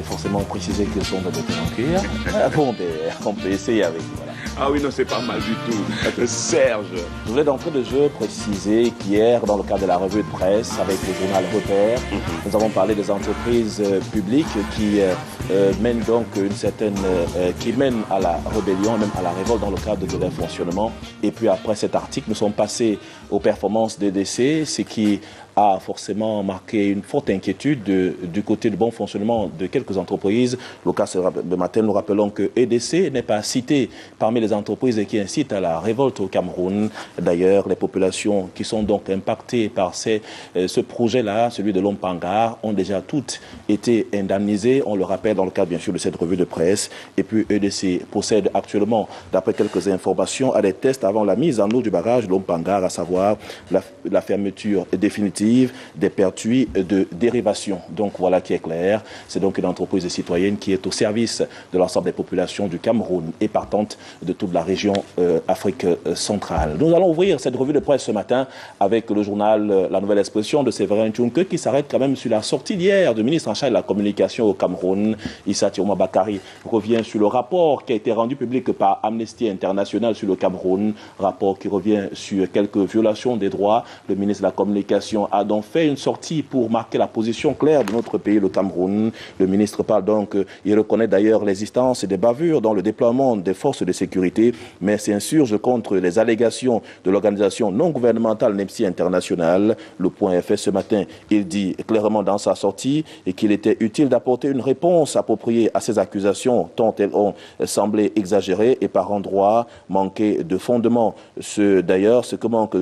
Forcément préciser que son de cuir. Bon, on peut essayer avec. Voilà. Ah oui, non, c'est pas mal du tout. Serge. Je voulais d'entrée de jeu préciser qu'hier, dans le cadre de la revue de presse avec le journal Repère, nous avons parlé des entreprises publiques qui mènent donc qui mènent à la rébellion, même à la révolte dans le cadre de leur fonctionnement. Et puis après cet article, nous sommes passés aux performances d'EDC, ce qui a forcément marqué une forte inquiétude du côté du bon fonctionnement de quelques entreprises. Le cas ce matin, nous rappelons que EDC n'est pas cité parmi les entreprises qui incitent à la révolte au Cameroun. D'ailleurs, les populations qui sont donc impactées par ce projet-là, celui de l'Ompangar, ont déjà toutes été indemnisées. On le rappelle dans le cadre, bien sûr, de cette revue de presse. Et puis, EDC possède actuellement, d'après quelques informations, à des tests avant la mise en eau du barrage de l'Ompangar, à savoir la fermeture définitive des pertuis de dérivation. Donc voilà qui est clair. C'est donc une entreprise citoyenne qui est au service de l'ensemble des populations du Cameroun et partante de toute la région Afrique centrale. Nous allons ouvrir cette revue de presse ce matin avec le journal La Nouvelle Expression de Séverin Tchunke qui s'arrête quand même sur la sortie d'hier du ministre en charge de la communication au Cameroun. Issa Tiroma Bakari revient sur le rapport qui a été rendu public par Amnesty International sur le Cameroun. Rapport qui revient sur quelques violations des droits. Le ministre de la communication a donc fait une sortie pour marquer la position claire de notre pays, le Cameroun. Le ministre parle donc, il reconnaît d'ailleurs l'existence des bavures dans le déploiement des forces de sécurité, mais s'insurge contre les allégations de l'organisation non gouvernementale NEPSI International. Le point est fait ce matin. Il dit clairement dans sa sortie qu'il était utile d'apporter une réponse appropriée à ces accusations, tant elles ont semblé exagérées et par endroits manquer de fondement. D'ailleurs, ce que manque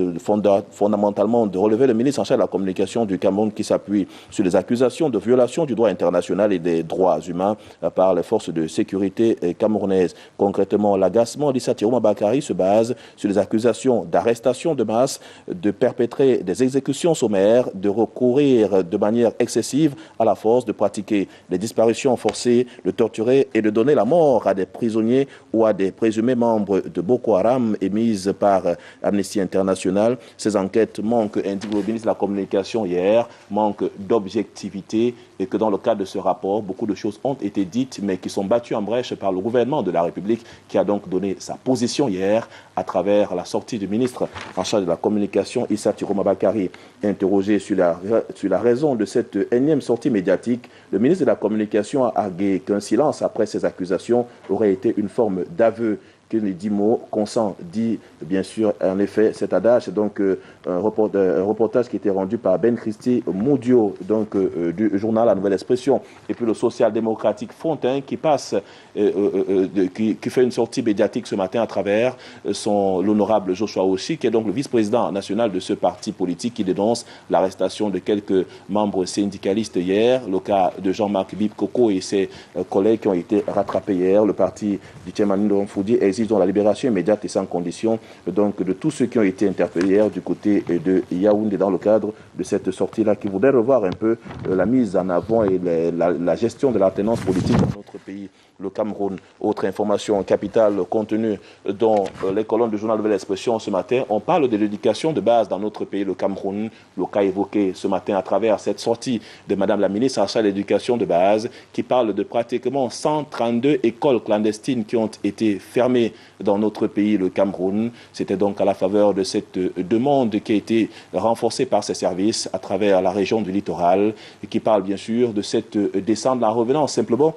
fondamentalement de relever le ministre en charge de la communication du Cameroun qui s'appuie sur les accusations de violation du droit international et des droits humains par les forces de sécurité camerounaises. Concrètement, l'agacement d'Issa Tiroma Bakari se base sur les accusations d'arrestation de masse, de perpétrer des exécutions sommaires, de recourir de manière excessive à la force, de pratiquer des disparitions forcées, de torturer et de donner la mort à des prisonniers ou à des présumés membres de Boko Haram émises par Amnesty International. Ces enquêtes manquent, indique le ministre de la communication hier, manque d'objectivité et que dans le cadre de ce rapport, beaucoup de choses ont été dites mais qui sont battues en brèche par le gouvernement de la République qui a donc donné sa position hier à travers la sortie du ministre en charge de la communication, Issa Tiroma Bakari. Interrogé sur la raison de cette énième sortie médiatique, le ministre de la communication a argué qu'un silence après ces accusations aurait été une forme d'aveu. Que les 10 mots consent dit bien sûr en effet cet adage. C'est donc un reportage qui était rendu par Ben Christie Moudio donc du journal La Nouvelle Expression. Et puis le social-démocratique Fontaine qui passe qui fait une sortie médiatique ce matin à travers l'honorable Joshua Oshi qui est donc le vice-président national de ce parti politique qui dénonce l'arrestation de quelques membres syndicalistes hier. Le cas de Jean-Marc Bib Koko et ses collègues qui ont été rattrapés hier. Le parti du Tchemani Foudi exige la libération immédiate et sans condition donc de tous ceux qui ont été interpellés hier du côté de Yaoundé dans le cadre de cette sortie-là qui voudrait revoir un peu la mise en avant et la gestion de l'alternance politique dans notre pays, le Cameroun. Autre information capitale contenue dans les colonnes du journal Nouvelle Expression ce matin, on parle de l'éducation de base dans notre pays, le Cameroun. Le cas évoqué ce matin à travers cette sortie de Madame la ministre en charge de l'éducation de base qui parle de pratiquement 132 écoles clandestines qui ont été fermées dans notre pays, le Cameroun. C'était donc à la faveur de cette demande qui a été renforcée par ces services à travers la région du littoral et qui parle bien sûr de cette descente de la revenance simplement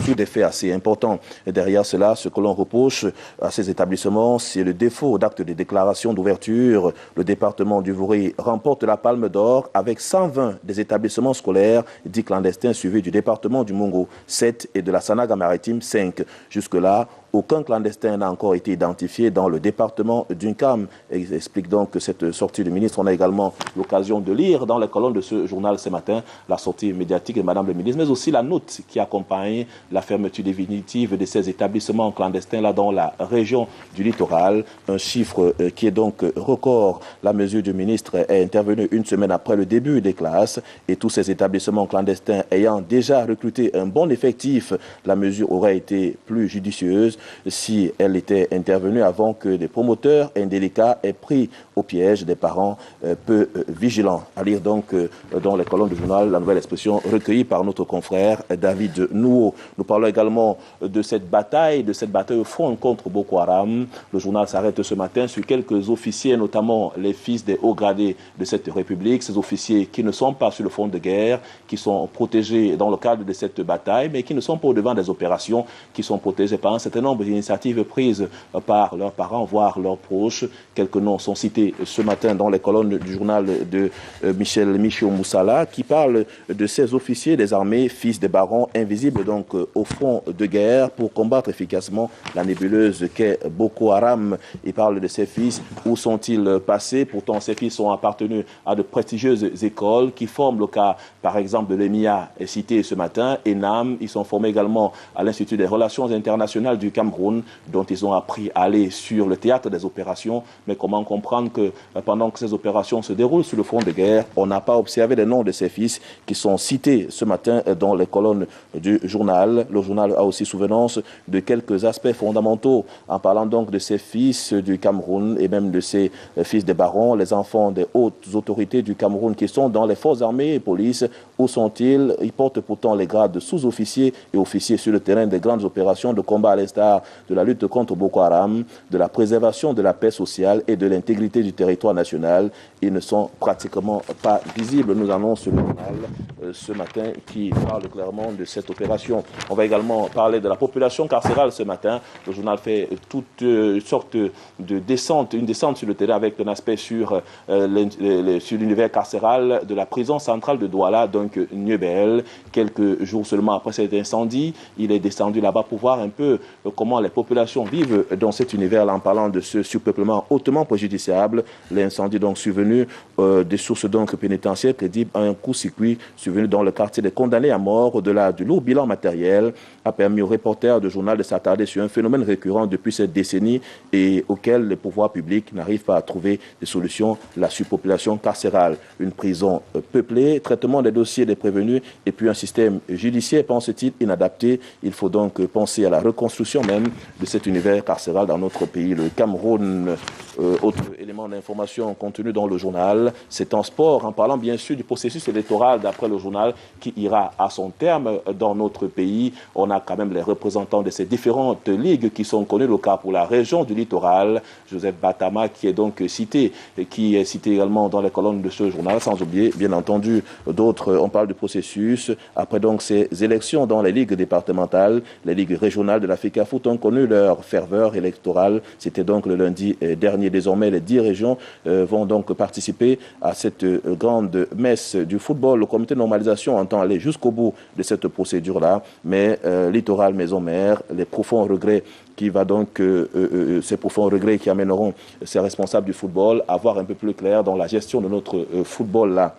sur des faits assez importants. Et derrière cela, ce que l'on reproche à ces établissements, c'est le défaut d'actes de déclaration d'ouverture. Le département du Vouré remporte la Palme d'Or avec 120 des établissements scolaires dits clandestins suivis du département du Mungo 7 et de la Sanaga Maritime 5. Jusque-là, aucun clandestin n'a encore été identifié dans le département d'Unkam. Il explique donc que cette sortie du ministre, on a également l'occasion de lire dans les colonnes de ce journal ce matin la sortie médiatique de Madame le ministre, mais aussi la note qui accompagne la fermeture définitive de ces établissements clandestins là dans la région du littoral. Un chiffre qui est donc record. La mesure du ministre est intervenue une semaine après le début des classes et tous ces établissements clandestins ayant déjà recruté un bon effectif, la mesure aurait été plus judicieuse si elle était intervenue avant que des promoteurs indélicats aient pris au piège des parents peu vigilants. À lire donc dans les colonnes du journal la nouvelle expression recueillie par notre confrère David Nouo. Nous parlons également de cette bataille au front contre Boko Haram. Le journal s'arrête ce matin sur quelques officiers, notamment les fils des hauts gradés de cette République, ces officiers qui ne sont pas sur le front de guerre, qui sont protégés dans le cadre de cette bataille, mais qui ne sont pas au-devant des opérations, qui sont protégés par un certain nombre d'initiatives prises par leurs parents, voire leurs proches. Quelques noms sont cités ce matin dans les colonnes du journal de Michel Moussala, qui parle de ces officiers des armées, fils des barons, invisibles donc au front de guerre pour combattre efficacement la nébuleuse qu'est Boko Haram. Il parle de ces fils, où sont-ils passés? Pourtant, ces fils ont appartenu à de prestigieuses écoles qui forment le cas, par exemple, de l'EMIA cité ce matin, ENAM. Ils sont formés également à l'Institut des Relations internationales du Cameroun, dont ils ont appris à aller sur le théâtre des opérations. Mais comment comprendre que pendant que ces opérations se déroulent sur le front de guerre, on n'a pas observé les noms de ces fils qui sont cités ce matin dans les colonnes du journal. Le journal a aussi souvenance de quelques aspects fondamentaux en parlant donc de ces fils du Cameroun et même de ces fils des barons, les enfants des hautes autorités du Cameroun qui sont dans les forces armées et police. Où sont-ils? Ils portent pourtant les grades de sous-officiers et officiers sur le terrain des grandes opérations de combat à l'instar de la lutte contre Boko Haram, de la préservation de la paix sociale et de l'intégrité du territoire national. Ils ne sont pratiquement pas visibles, nous annonce le journal ce matin qui parle clairement de cette opération. On va également parler de la population carcérale ce matin. Le journal fait toute sorte de descente, une descente sur le terrain avec un aspect sur l'univers carcéral de la prison centrale de Douala, donc Niebel. Quelques jours seulement après cet incendie, il est descendu là-bas pour voir un peu comment les populations vivent dans cet univers-là en parlant de ce surpeuplement hautement préjudiciable. L'incendie donc survenu des sources donc pénitentiaires crédibles à un coup-circuit survenu dans le quartier des condamnés à mort au-delà du lourd bilan matériel a permis aux reporters de journal de s'attarder sur un phénomène récurrent depuis cette décennie et auquel les pouvoirs publics n'arrivent pas à trouver des solutions, la surpopulation carcérale. Une prison peuplée, traitement des dossiers des prévenus et puis un système judiciaire, pense-t-il, inadapté. Il faut donc penser à la reconstruction même de cet univers carcéral dans notre pays, le Cameroun. Autre élément d'information contenu dans le journal, c'est en sport, en parlant bien sûr du processus électoral d'après le journal qui ira à son terme dans notre pays. On a quand même les représentants de ces différentes ligues qui sont connus, le cas pour la région du littoral, Joseph Batama qui est donc cité, et qui est cité également dans les colonnes de ce journal, sans oublier bien entendu d'autres. On parle du processus, après donc ces élections dans les ligues départementales, les ligues régionales de la FECAFOOT ont connu leur ferveur électorale. C'était donc le lundi dernier. Désormais, les 10 régions vont donc participer à cette grande messe du football. Le comité de normalisation entend aller jusqu'au bout de cette procédure-là, mais littoral, maison-mère, les profonds regrets qui va donc, ces profonds regrets qui amèneront ces responsables du football à voir un peu plus clair dans la gestion de notre football-là.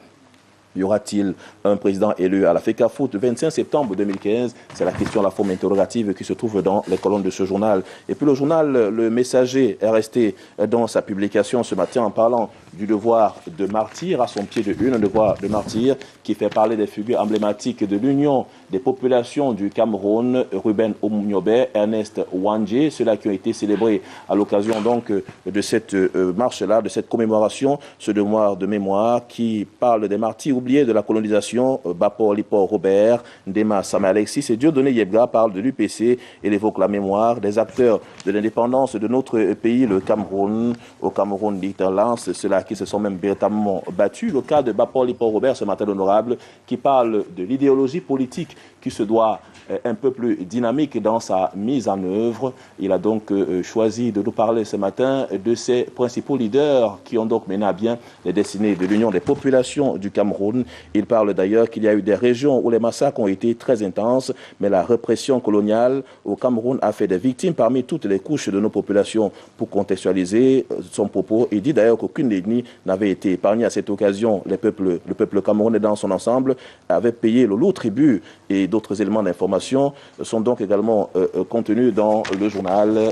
Y aura-t-il un président élu à la FECAFOOT le 25 septembre 2015? C'est la question, la forme interrogative qui se trouve dans les colonnes de ce journal. Et puis le journal Le Messager est resté dans sa publication ce matin en parlant du devoir de martyr à son pied de une, un devoir de martyr qui fait parler des figures emblématiques de l'Union des populations du Cameroun, Ruben Omniobe, Ernest Wandje, ceux-là qui ont été célébrés à l'occasion donc de cette marche-là, de cette commémoration, ce devoir de mémoire qui parle des martyrs oubliés de la colonisation, Bapor Lipor Robert, Ndema Sam Alexis et Dieudonné Yebga parle de l'UPC et évoque la mémoire des acteurs de l'indépendance de notre pays, le Cameroun. Au Cameroun, l'Interlance, ceux-là qui se sont même véritablement battus. Le cas de Bapor Lipor Robert, ce matin honorable, qui parle de l'idéologie politique qui se doit un peu plus dynamique dans sa mise en œuvre. Il a donc choisi de nous parler ce matin de ses principaux leaders qui ont donc mené à bien les destinées de l'Union des populations du Cameroun. Il parle d'ailleurs qu'il y a eu des régions où les massacres ont été très intenses, mais la répression coloniale au Cameroun a fait des victimes parmi toutes les couches de nos populations. Pour contextualiser son propos, il dit d'ailleurs qu'aucune ethnie n'avait été épargnée à cette occasion. Le peuple camerounais dans son ensemble avait payé le lourd tribut et d'autres éléments d'information informations sont donc également contenues dans le journal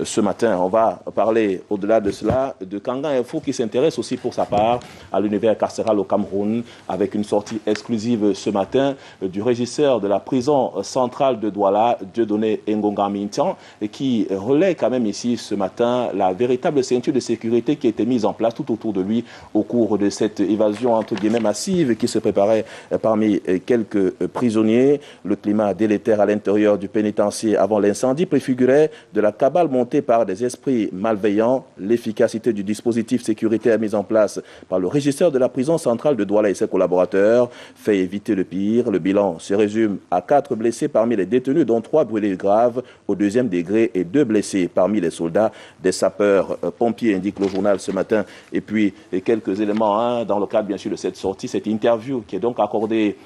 ce matin. On va parler au-delà de cela de Kanga Info qui s'intéresse aussi pour sa part à l'univers carcéral au Cameroun avec une sortie exclusive ce matin du régisseur de la prison centrale de Douala, Dieudonné Ngonga Mintan, et qui relaie quand même ici ce matin la véritable ceinture de sécurité qui a été mise en place tout autour de lui au cours de cette évasion entre guillemets massive qui se préparait parmi quelques prisonniers. Le climat délétère à l'intérieur du pénitencier avant l'incendie préfigurait de la cabale montée par des esprits malveillants. L'efficacité du dispositif sécuritaire mis en place par le régisseur de la prison centrale de Douala et ses collaborateurs fait éviter le pire. Le bilan se résume à 4 blessés parmi les détenus, dont 3 brûlés graves au 2e degré et 2 blessés parmi les soldats. Des sapeurs-pompiers, indique le journal ce matin. Et puis quelques éléments dans le cadre bien sûr de cette sortie, cette interview qui est donc accordée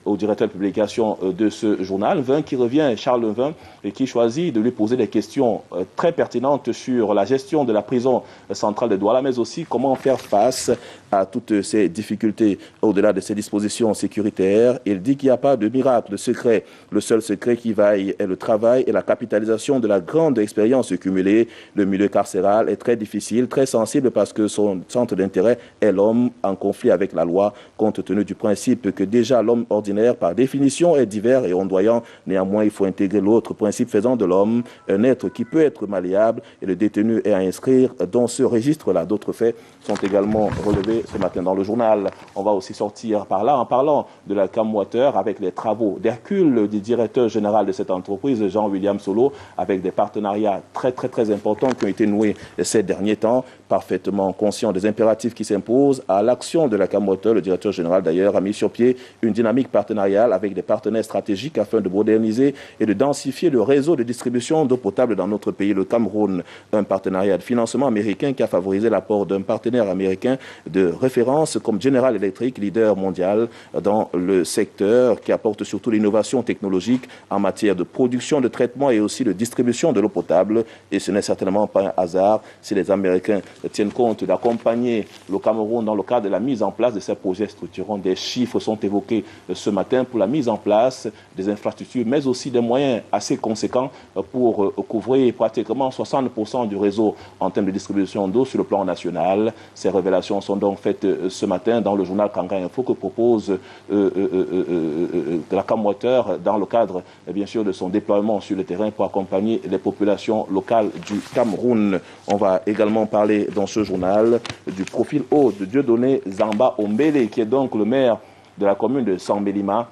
au directeur de publication de ce journal, qui revient, Charles Vin, et qui choisit de lui poser des questions très pertinentes sur la gestion de la prison centrale de Douala, mais aussi comment faire face à toutes ces difficultés au-delà de ces dispositions sécuritaires. Il dit qu'il n'y a pas de miracle, de secret. Le seul secret qui vaille est le travail et la capitalisation de la grande expérience cumulée. Le milieu carcéral est très difficile, très sensible parce que son centre d'intérêt est l'homme en conflit avec la loi, compte tenu du principe que déjà l'homme ordinaire, par définition, est divers et ondoyant. Néanmoins, il faut intégrer l'autre principe faisant de l'homme un être qui peut être malléable et le détenu est à inscrire dans ce registre-là. D'autres faits sont également relevés ce matin dans le journal. On va aussi sortir par là en parlant de la Camwater avec les travaux d'Hercule du directeur général de cette entreprise, Jean-William Solo, avec des partenariats très importants qui ont été noués ces derniers temps, parfaitement conscient des impératifs qui s'imposent à l'action de la Camwater. Le directeur général d'ailleurs a mis sur pied une dynamique partenariale avec des partenaires stratégiques afin de moderniser et de densifier le réseau de distribution d'eau potable dans notre pays, le Cameroun. Un partenariat de financement américain qui a favorisé l'apport d'un partenaire américain de référence comme General Electric, leader mondial dans le secteur, qui apporte surtout l'innovation technologique en matière de production, de traitement et aussi de distribution de l'eau potable. Et ce n'est certainement pas un hasard si les Américains tiennent compte d'accompagner le Cameroun dans le cadre de la mise en place de ces projets structurants. Des chiffres sont évoqués ce matin pour la mise en place des infrastructures, mais aussi des moyens assez conséquents pour couvrir pratiquement 60% du réseau en termes de distribution d'eau sur le plan national. Ces révélations sont donc faites ce matin dans le journal Kanga Info que propose la Camwater dans le cadre, bien sûr, de son déploiement sur le terrain pour accompagner les populations locales du Cameroun. On va également parler dans ce journal du profil haut de Dieudonné Zamba Ombele, qui est donc le maire de la commune de Sambelima.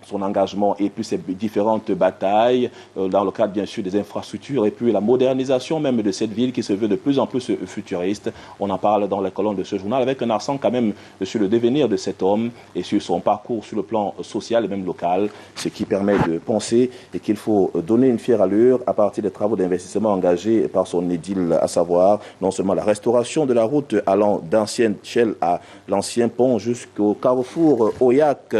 Son engagement et puis ses différentes batailles dans le cadre bien sûr des infrastructures et puis la modernisation même de cette ville qui se veut de plus en plus futuriste. On en parle dans les colonnes de ce journal avec un accent quand même sur le devenir de cet homme et sur son parcours sur le plan social et même local, ce qui permet de penser et qu'il faut donner une fière allure à partir des travaux d'investissement engagés par son édile, à savoir non seulement la restauration de la route allant d'ancienne Chelle à l'ancien pont jusqu'au carrefour Oyak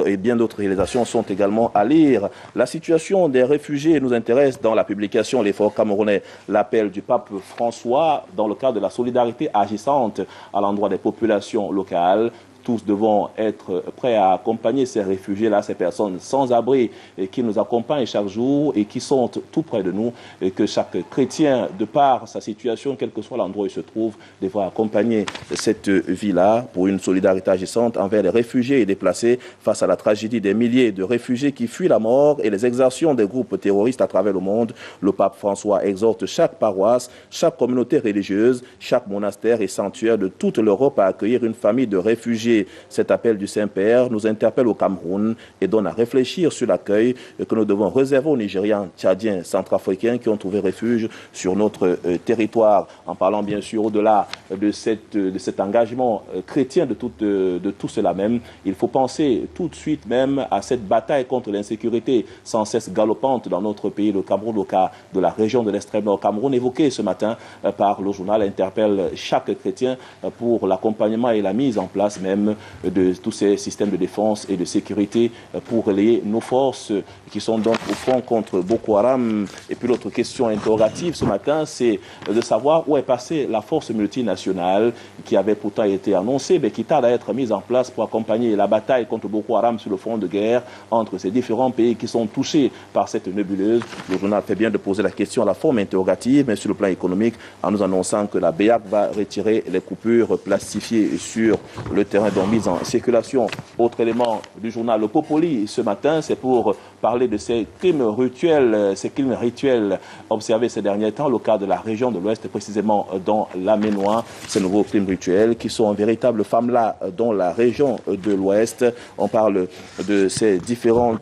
et bien d'autres réalisations sont également à lire. La situation des réfugiés nous intéresse dans la publication L'effort camerounais, l'appel du pape François dans le cadre de la solidarité agissante à l'endroit des populations locales. Tous devons être prêts à accompagner ces réfugiés-là, ces personnes sans abri et qui nous accompagnent chaque jour et qui sont tout près de nous. Et que chaque chrétien, de par sa situation, quel que soit l'endroit où il se trouve, devra accompagner cette vie-là pour une solidarité agissante envers les réfugiés et déplacés face à la tragédie des milliers de réfugiés qui fuient la mort et les exactions des groupes terroristes à travers le monde. Le pape François exhorte chaque paroisse, chaque communauté religieuse, chaque monastère et sanctuaire de toute l'Europe à accueillir une famille de réfugiés. Cet appel du Saint-Père nous interpelle au Cameroun et donne à réfléchir sur l'accueil que nous devons réserver aux Nigérians, Tchadiens, Centrafricains qui ont trouvé refuge sur notre territoire. En parlant bien sûr au-delà de cet engagement chrétien de tout cela même, il faut penser tout de suite même à cette bataille contre l'insécurité sans cesse galopante dans notre pays, le Cameroun, au cas de la région de l'extrême nord. Cameroun évoqué ce matin par le journal interpelle chaque chrétien pour l'accompagnement et la mise en place même même de tous ces systèmes de défense et de sécurité pour relayer nos forces qui sont donc au front contre Boko Haram. Et puis l'autre question interrogative ce matin, c'est de savoir où est passée la force multinationale qui avait pourtant été annoncée, mais qui tarde à être mise en place pour accompagner la bataille contre Boko Haram sur le front de guerre entre ces différents pays qui sont touchés par cette nébuleuse. Le journal fait bien de poser la question à la forme interrogative, mais sur le plan économique, en nous annonçant que la BEAC va retirer les coupures plastifiées sur le terrain donc mise en circulation. Autre élément du journal Le Popoli ce matin, c'est pour parler de ces crimes rituels observés ces derniers temps, le cas de la région de l'Ouest, précisément dans la Ménois. Ces nouveaux crimes rituels qui sont un véritable famela dans la région de l'Ouest. On parle de ces différents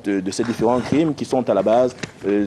crimes qui sont à la base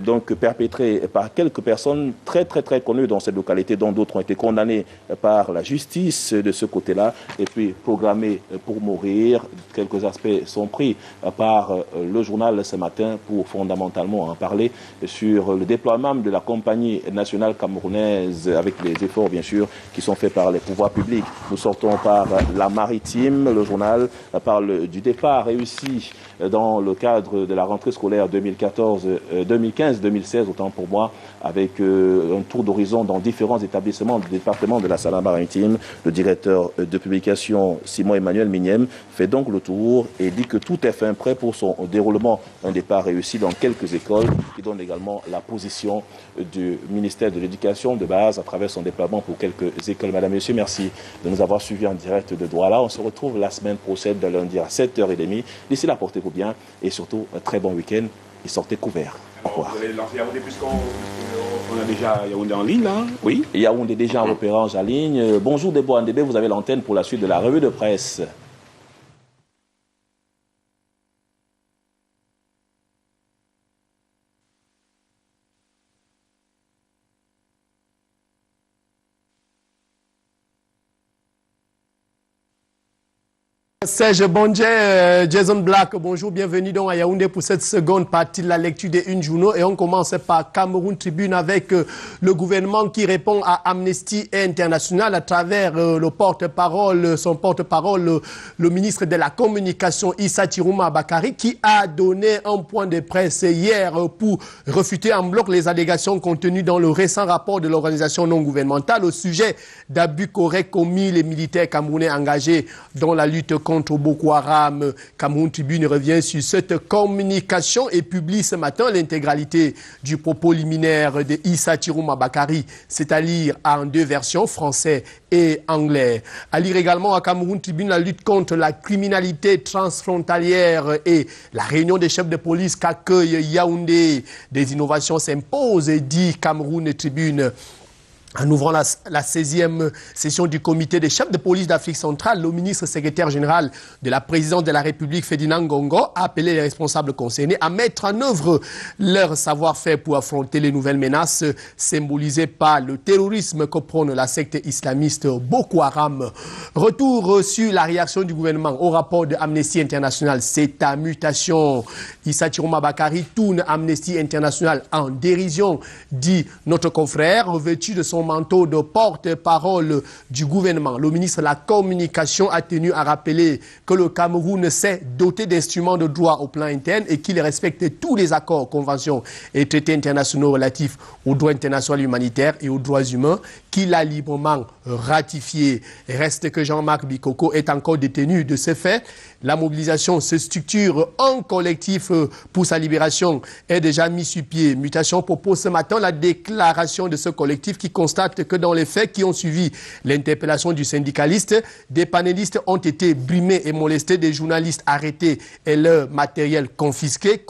donc perpétrés par quelques personnes très connues dans cette localité, dont d'autres ont été condamnés par la justice de ce côté-là et puis programmés pour mourir. Quelques aspects sont pris par le journal ce matin pour fondamentalement en parler sur le déploiement de la compagnie nationale camerounaise avec les efforts bien sûr qui sont faits par les pouvoirs publics. Nous sortons par la maritime. Le journal parle du départ réussi dans le cadre de la rentrée scolaire 2015-2016, autant pour moi, avec un tour d'horizon dans différents établissements du département de la Salamar-Maritime. Le directeur de publication, Simon-Emmanuel Mignem, fait donc le tour et dit que tout est fin prêt pour son déroulement. Un départ réussi dans quelques écoles, qui donne également la position du ministère de l'Éducation de base à travers son déploiement pour quelques écoles. Madame, Monsieur, merci de nous avoir suivis en direct de Douala. On se retrouve la semaine prochaine de lundi à 7h30. D'ici là, portez-vous bien et surtout un très bon week-end et sortez couverts. Au revoir. Vous allez lancer Yaoundé puisqu'on a déjà Yaoundé en ligne là. Oui. Yaoundé déjà en repérage en ligne. Bonjour Debo Andébé, vous avez l'antenne pour la suite de la revue de presse. Serge Bondje, Jason Black, bonjour, bienvenue donc à Yaoundé pour cette seconde partie de la lecture des une journaux. Et on commence par Cameroun Tribune avec le gouvernement qui répond à Amnesty International à travers son porte-parole, le ministre de la Communication Issa Tirouma Bakari, qui a donné un point de presse hier pour refuter en bloc les allégations contenues dans le récent rapport de l'organisation non gouvernementale au sujet d'abus corrects commis les militaires camerounais engagés dans la lutte contre Boko Haram. Cameroun Tribune revient sur cette communication et publie ce matin l'intégralité du propos liminaire de Issa Tirouma Bakari, c'est à lire en deux versions, français et anglais. À lire également à Cameroun Tribune la lutte contre la criminalité transfrontalière et la réunion des chefs de police qu'accueille Yaoundé. Des innovations s'imposent, dit Cameroun Tribune. En ouvrant la 16e session du comité des chefs de police d'Afrique centrale, le ministre secrétaire général de la présidence de la République, Ferdinand Ngongo, a appelé les responsables concernés à mettre en œuvre leur savoir-faire pour affronter les nouvelles menaces symbolisées par le terrorisme que prône la secte islamiste Boko Haram. Retour sur la réaction du gouvernement au rapport de Amnesty International. C'est à mutation. Issa Tirouma Bakari tourne Amnesty International en dérision, dit notre confrère, revêtu de son manteau de porte-parole du gouvernement. Le ministre de la Communication a tenu à rappeler que le Cameroun s'est doté d'instruments de droit au plan interne et qu'il respecte tous les accords, conventions et traités internationaux relatifs aux droits internationaux humanitaires et aux droits humains qu'il a librement ratifiés. Reste que Jean-Marc Bikoko est encore détenu. De ce fait, la mobilisation se structure en collectif pour sa libération est déjà mise sur pied. Mutation propose ce matin la déclaration de ce collectif qui constate que dans les faits qui ont suivi l'interpellation du syndicaliste, des panélistes ont été brimés et molestés, des journalistes arrêtés et leur matériel confisqué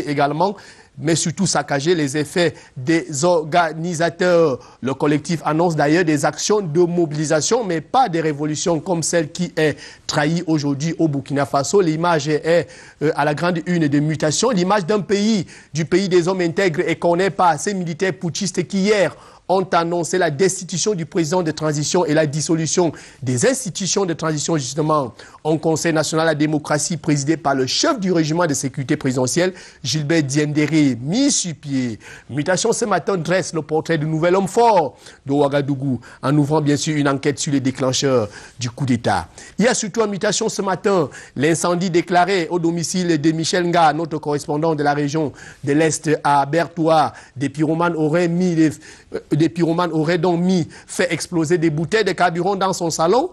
également, mais surtout saccager les effets des organisateurs. Le collectif annonce d'ailleurs des actions de mobilisation, mais pas des révolutions comme celle qui est trahie aujourd'hui au Burkina Faso. L'image est à la grande une de Mutation, l'image d'un pays, du pays des hommes intègres et qu'on n'est pas ces militaires putschistes qui hier ont annoncé la destitution du président de transition et la dissolution des institutions de transition, justement, au Conseil national de la démocratie présidé par le chef du régiment de sécurité présidentielle, Gilbert Diendéré, mis sur pied. Mutation ce matin dresse le portrait du nouvel homme fort de Ouagadougou, en ouvrant bien sûr une enquête sur les déclencheurs du coup d'État. Il y a surtout en mutation ce matin l'incendie déclaré au domicile de Michel Nga, notre correspondant de la région de l'Est à Bertoua. Des pyromanes auraient donc fait exploser des bouteilles de carburant dans son salon.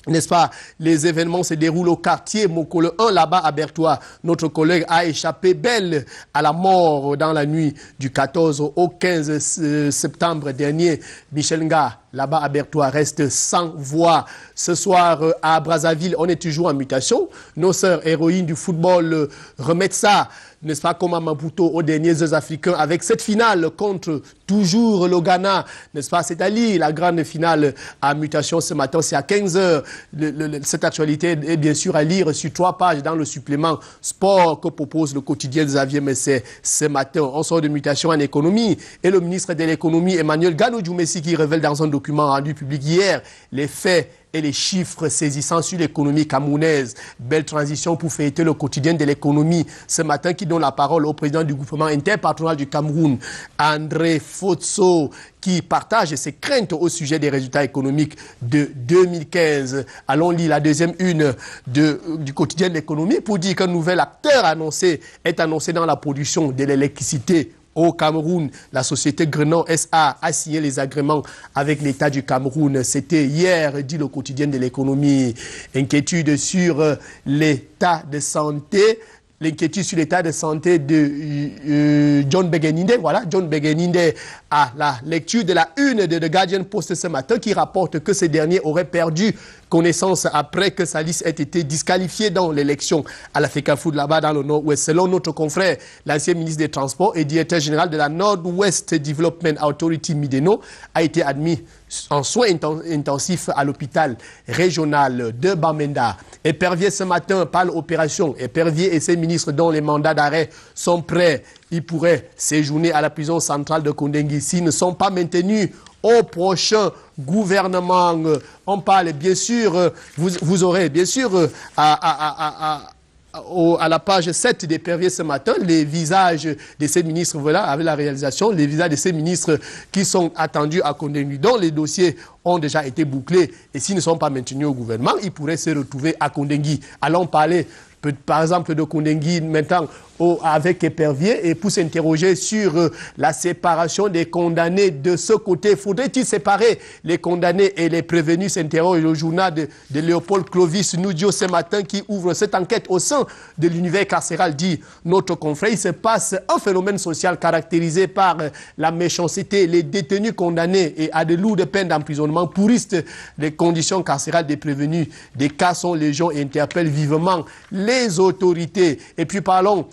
N'est-ce pas? Les événements se déroulent au quartier Mokolo 1, là-bas à Bertoua. Notre collègue a échappé belle à la mort dans la nuit du 14 au 15 septembre dernier. Michel Nga, là-bas à Bertoua, reste sans voix. Ce soir, à Brazzaville, on est toujours en mutation. Nos sœurs héroïnes du football remettent ça, n'est-ce pas, comme à Maputo, aux derniers Jeux africains, avec cette finale contre toujours le Ghana, n'est-ce pas, c'est-à-dire la grande finale à mutation ce matin, c'est à 15h. Cette actualité est bien sûr à lire sur 3 pages dans le supplément sport que propose le quotidien Xavier Messet ce matin. On sort de mutation en économie et le ministre de l'économie, Emmanuel Gano-Djoumessi, qui révèle dans un document rendu public hier les faits et les chiffres saisissants sur l'économie camerounaise. Belle transition pour fêter le quotidien de l'économie ce matin, qui donne la parole au président du gouvernement interpatronal du Cameroun, André Fotso, qui partage ses craintes au sujet des résultats économiques de 2015. Allons lire la deuxième une du quotidien de l'économie pour dire qu'un nouvel acteur est annoncé dans la production de l'électricité au Cameroun. La société Grenon SA a signé les agréments avec l'État du Cameroun. C'était hier, dit le quotidien de l'économie. Inquiétude sur l'état de santé. L'inquiétude sur l'état de santé de John Begeninde. Voilà, John Begeninde à la lecture de la une de The Guardian Post ce matin, qui rapporte que ce dernier aurait perdu connaissance après que sa liste ait été disqualifiée dans l'élection à l'Africa Food là-bas dans le Nord-Ouest. Selon notre confrère, l'ancien ministre des Transports et directeur général de la Nord-West Development Authority Mideno a été admis en soins intensifs à l'hôpital régional de Bamenda. Épervier ce matin parle opération. Épervier et ses ministres dont les mandats d'arrêt sont prêts. Ils pourraient séjourner à la prison centrale de Kondengi s'ils ne sont pas maintenus au prochain gouvernement. On parle bien sûr, vous aurez bien sûr à la page 7 des Perviers ce matin, les visages de ces ministres, voilà, avec la réalisation, les visages de ces ministres qui sont attendus à Kondengi, dont les dossiers ont déjà été bouclés. Et s'ils ne sont pas maintenus au gouvernement, ils pourraient se retrouver à Kondengi. Allons parler, par exemple, de Kondengi maintenant avec Épervier, et pour s'interroger sur la séparation des condamnés de ce côté. Faudrait-il séparer les condamnés et les prévenus? S'interroge le journal de Léopold Clovis Noudio ce matin, qui ouvre cette enquête au sein de l'univers carcéral, dit notre confrère. Il se passe un phénomène social caractérisé par la méchanceté. Les détenus condamnés et à de lourdes peines d'emprisonnement pourrissent les conditions carcérales des prévenus. Des cas sont légion et interpellent vivement les autorités. Et puis parlons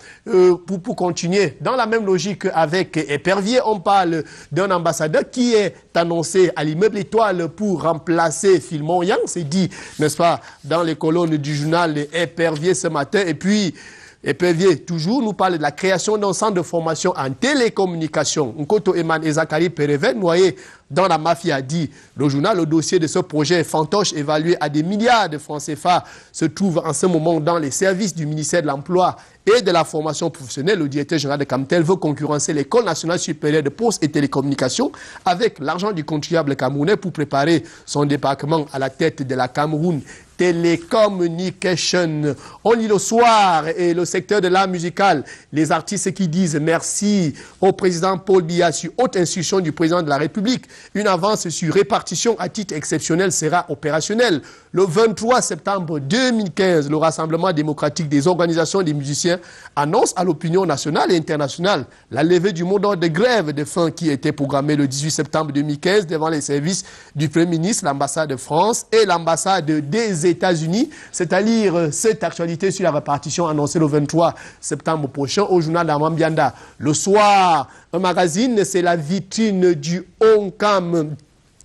pour continuer, dans la même logique avec Épervier, on parle d'un ambassadeur qui est annoncé à l'immeuble Étoile pour remplacer Philmon Yang, c'est dit, n'est-ce pas, dans les colonnes du journal Épervier ce matin. Et puis, Épervier, toujours, nous parle de la création d'un centre de formation en télécommunication. Nkoto Eman et Zachary Pereven, noyés dans la mafia, dit le journal. Le dossier de ce projet fantoche, évalué à des milliards de francs CFA, se trouve en ce moment dans les services du ministère de l'Emploi et de la formation professionnelle. Le directeur général de Camtel veut concurrencer l'École nationale supérieure de postes et télécommunications avec l'argent du contribuable camerounais pour préparer son débarquement à la tête de la Cameroun Télécommunication. On lit le soir et le secteur de l'art musical, les artistes qui disent merci au président Paul Biya sur haute instruction du président de la République. Une avance sur répartition à titre exceptionnel sera opérationnelle. Le 23 septembre 2015, le Rassemblement démocratique des organisations des musiciens annonce à l'opinion nationale et internationale la levée du mot d'ordre de grève de faim qui était programmée le 18 septembre 2015 devant les services du Premier ministre, l'ambassade de France et l'ambassade des États-Unis. C'est-à-dire cette actualité sur la répartition annoncée le 23 septembre prochain au journal d'Amambianda. Le soir, un magazine, c'est la vitrine du Oncam.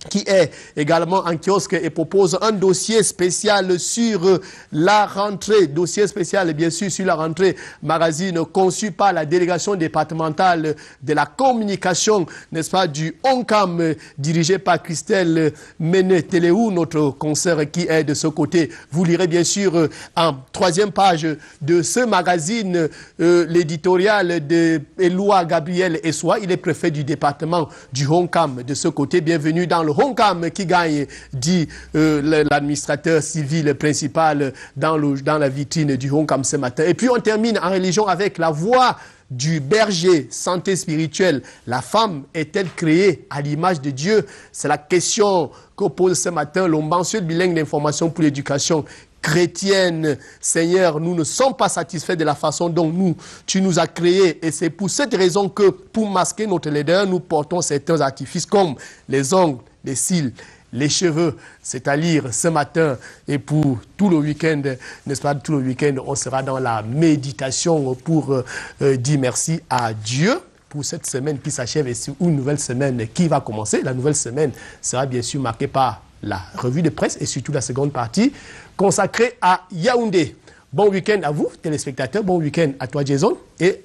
qui est également en kiosque et propose un dossier spécial sur la rentrée. Dossier spécial, bien sûr, sur la rentrée magazine conçu par la délégation départementale de la communication, n'est-ce pas, du ONCAM, dirigé par Christelle Méné-Téléou, notre consoeur qui est de ce côté. Vous lirez bien sûr en troisième page de ce magazine l'éditorial de Éloi Gabriel Essoua. Il est préfet du département du ONCAM de ce côté. Bienvenue dans le Honkam qui gagne, dit l'administrateur civil principal dans la vitrine du Honkam ce matin. Et puis on termine en religion avec la voix du berger, santé spirituelle. La femme est-elle créée à l'image de Dieu? C'est la question que pose ce matin le mensuel bilingue d'information pour l'éducation chrétienne. Seigneur, nous ne sommes pas satisfaits de la façon dont tu nous as créés. Et c'est pour cette raison que, pour masquer notre laideur, nous portons certains artifices comme les ongles, les cils, les cheveux. C'est à lire ce matin. Et pour tout le week-end, n'est-ce pas, tout le week-end, on sera dans la méditation pour dire merci à Dieu pour cette semaine qui s'achève et sur une nouvelle semaine qui va commencer. La nouvelle semaine sera bien sûr marquée par la revue de presse et surtout la seconde partie consacrée à Yaoundé. Bon week-end à vous, téléspectateurs. Bon week-end à toi, Jason. Et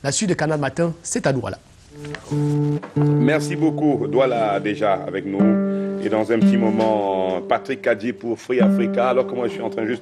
la suite de Canal Matin, c'est à Douala. Merci beaucoup. Douala déjà avec nous. Et dans un petit moment, Patrick Kadji pour Free Africa. Alors que moi, je suis en train juste